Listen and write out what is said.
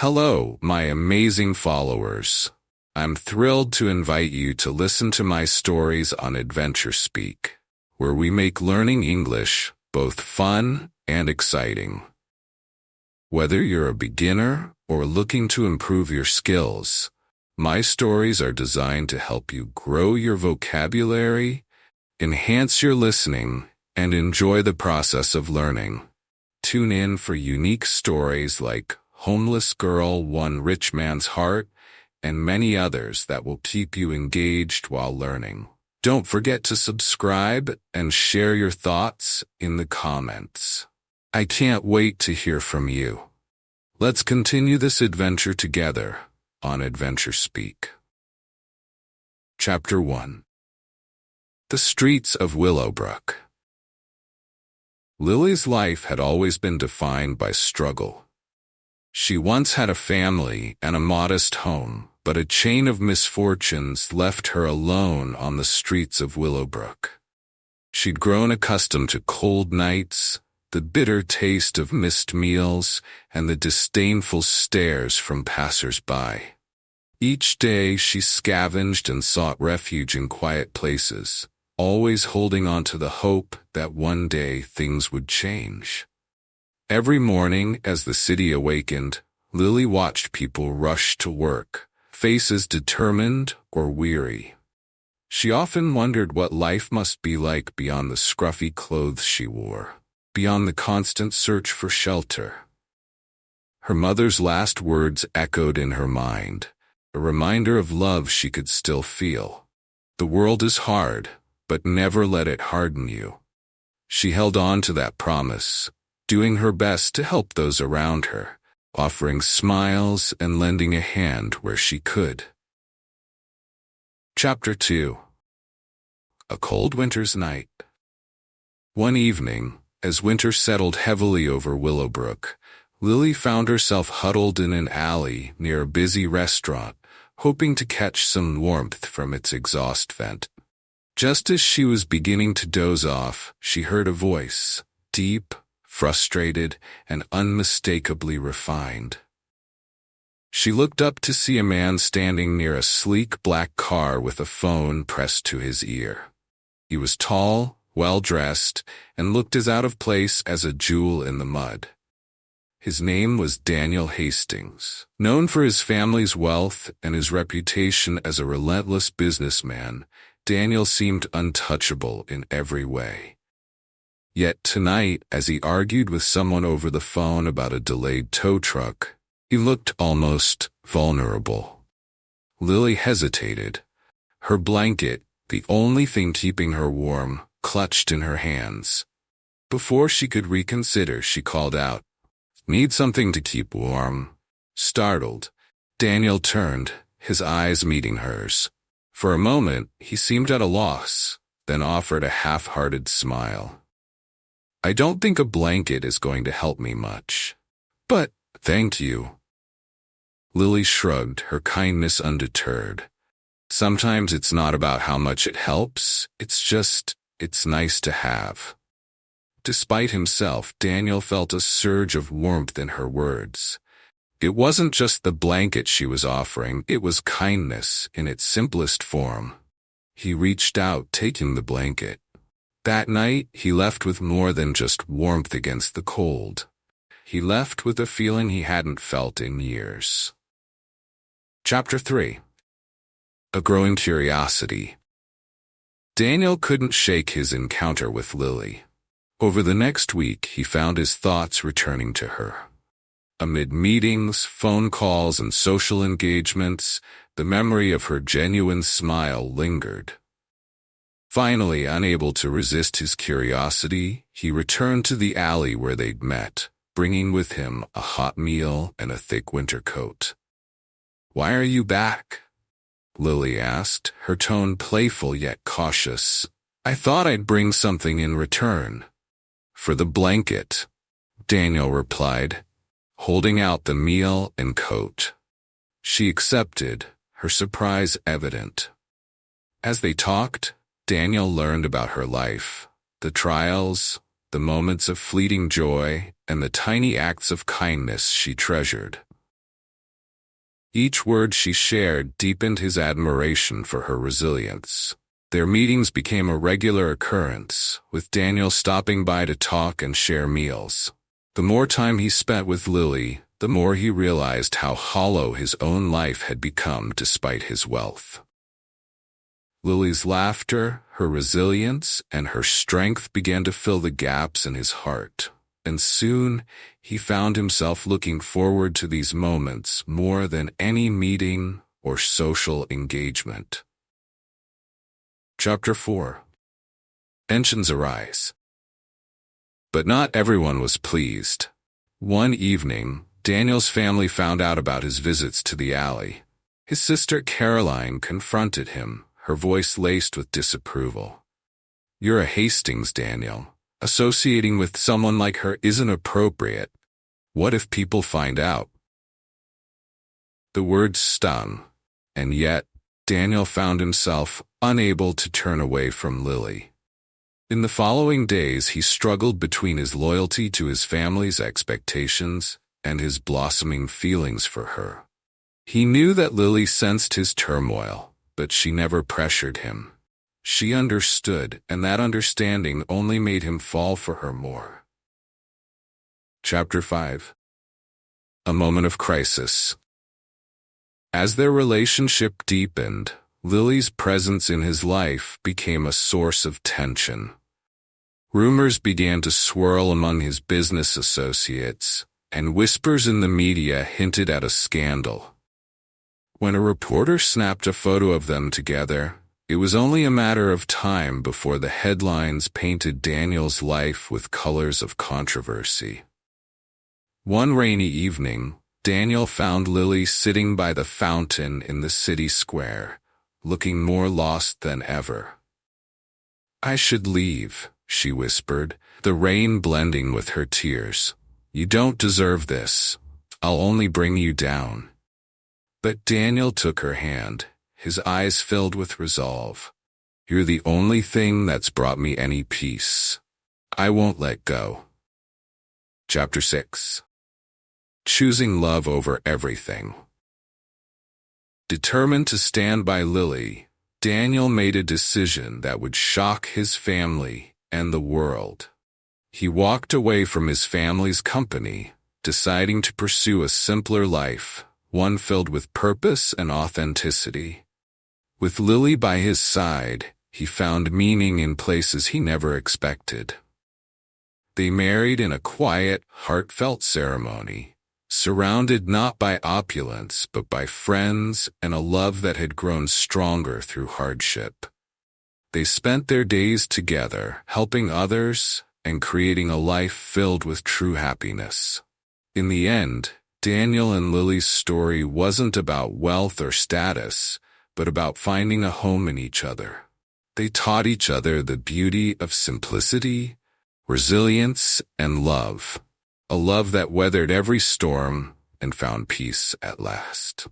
Hello, my amazing followers. I'm thrilled to invite you to listen to my stories on Adventure Speak, where we make learning English both fun and exciting. Whether you're a beginner or looking to improve your skills, my stories are designed to help you grow your vocabulary, enhance your listening, and enjoy the process of learning. Tune in for unique stories like Homeless Girl Won Rich Man's Heart and many others that will keep you engaged while learning. Don't forget to subscribe and share your thoughts in the comments. I can't wait to hear from you. Let's continue this adventure together on Adventure Speak. Chapter 1. The Streets of Willowbrook. Lily's life had always been defined by struggle. She once had a family and a modest home, but a chain of misfortunes left her alone on the streets of Willowbrook. She'd grown accustomed to cold nights, the bitter taste of missed meals, and the disdainful stares from passers-by. Each day she scavenged and sought refuge in quiet places, always holding on to the hope that one day things would change. Every morning as the city awakened, Lily watched people rush to work, faces determined or weary. She often wondered what life must be like beyond the scruffy clothes she wore, beyond the constant search for shelter. Her mother's last words echoed in her mind, a reminder of love she could still feel. The world is hard, but never let it harden you. She held on to that promise, doing her best to help those around her, offering smiles and lending a hand where she could. Chapter 2. A Cold Winter's Night. One evening, as winter settled heavily over Willowbrook, Lily found herself huddled in an alley near a busy restaurant, hoping to catch some warmth from its exhaust vent. Just as she was beginning to doze off, she heard a voice, deep, frustrated, and unmistakably refined. She looked up to see a man standing near a sleek black car with a phone pressed to his ear. He was tall, well-dressed, and looked as out of place as a jewel in the mud. His name was Daniel Hastings. Known for his family's wealth and his reputation as a relentless businessman, Daniel seemed untouchable in every way. Yet tonight, as he argued with someone over the phone about a delayed tow truck, he looked almost vulnerable. Lily hesitated. Her blanket, the only thing keeping her warm, clutched in her hands. Before she could reconsider, she called out, "Need something to keep warm?" Startled, Daniel turned, his eyes meeting hers. For a moment, he seemed at a loss, then offered a half-hearted smile. "I don't think a blanket is going to help me much. But, thank you." Lily shrugged, her kindness undeterred. Sometimes it's not about how much it helps, it's nice to have. Despite himself, Daniel felt a surge of warmth in her words. It wasn't just the blanket she was offering, it was kindness in its simplest form. He reached out, taking the blanket. That night, he left with more than just warmth against the cold. He left with a feeling he hadn't felt in years. Chapter 3. A Growing Curiosity. Daniel couldn't shake his encounter with Lily. Over the next week, he found his thoughts returning to her. Amid meetings, phone calls, and social engagements, the memory of her genuine smile lingered. Finally, unable to resist his curiosity, he returned to the alley where they'd met, bringing with him a hot meal and a thick winter coat. "Why are you back?" Lily asked, her tone playful yet cautious. "I thought I'd bring something in return." "For the blanket," Daniel replied, holding out the meal and coat. She accepted, her surprise evident. As they talked, Daniel learned about her life, the trials, the moments of fleeting joy, and the tiny acts of kindness she treasured. Each word she shared deepened his admiration for her resilience. Their meetings became a regular occurrence, with Daniel stopping by to talk and share meals. The more time he spent with Lily, the more he realized how hollow his own life had become despite his wealth. Lily's laughter, her resilience, and her strength began to fill the gaps in his heart, and soon he found himself looking forward to these moments more than any meeting or social engagement. Chapter 4. Tensions arise. But not everyone was pleased. One evening, Daniel's family found out about his visits to the alley. His sister Caroline confronted him, her voice laced with disapproval. "You're a Hastings, Daniel. Associating with someone like her isn't appropriate. What if people find out?" The words stung, and yet Daniel found himself unable to turn away from Lily. In the following days, he struggled between his loyalty to his family's expectations and his blossoming feelings for her. He knew that Lily sensed his turmoil, but she never pressured him. She understood, and that understanding only made him fall for her more. Chapter 5. A moment of crisis. As their relationship deepened, Lily's presence in his life became a source of tension. Rumors began to swirl among his business associates, and whispers in the media hinted at a scandal. When a reporter snapped a photo of them together, it was only a matter of time before the headlines painted Daniel's life with colors of controversy. One rainy evening, Daniel found Lily sitting by the fountain in the city square, looking more lost than ever. "I should leave," she whispered, the rain blending with her tears. "You don't deserve this. I'll only bring you down." But Daniel took her hand, his eyes filled with resolve. "You're the only thing that's brought me any peace. I won't let go." Chapter 6. Choosing love over everything. Determined to stand by Lily, Daniel made a decision that would shock his family and the world. He walked away from his family's company, deciding to pursue a simpler life, one filled with purpose and authenticity. With Lily by his side, he found meaning in places he never expected. They married in a quiet, heartfelt ceremony, surrounded not by opulence but by friends and a love that had grown stronger through hardship. They spent their days together, helping others and creating a life filled with true happiness. In the end, Daniel and Lily's story wasn't about wealth or status, but about finding a home in each other. They taught each other the beauty of simplicity, resilience, and love. A love that weathered every storm and found peace at last.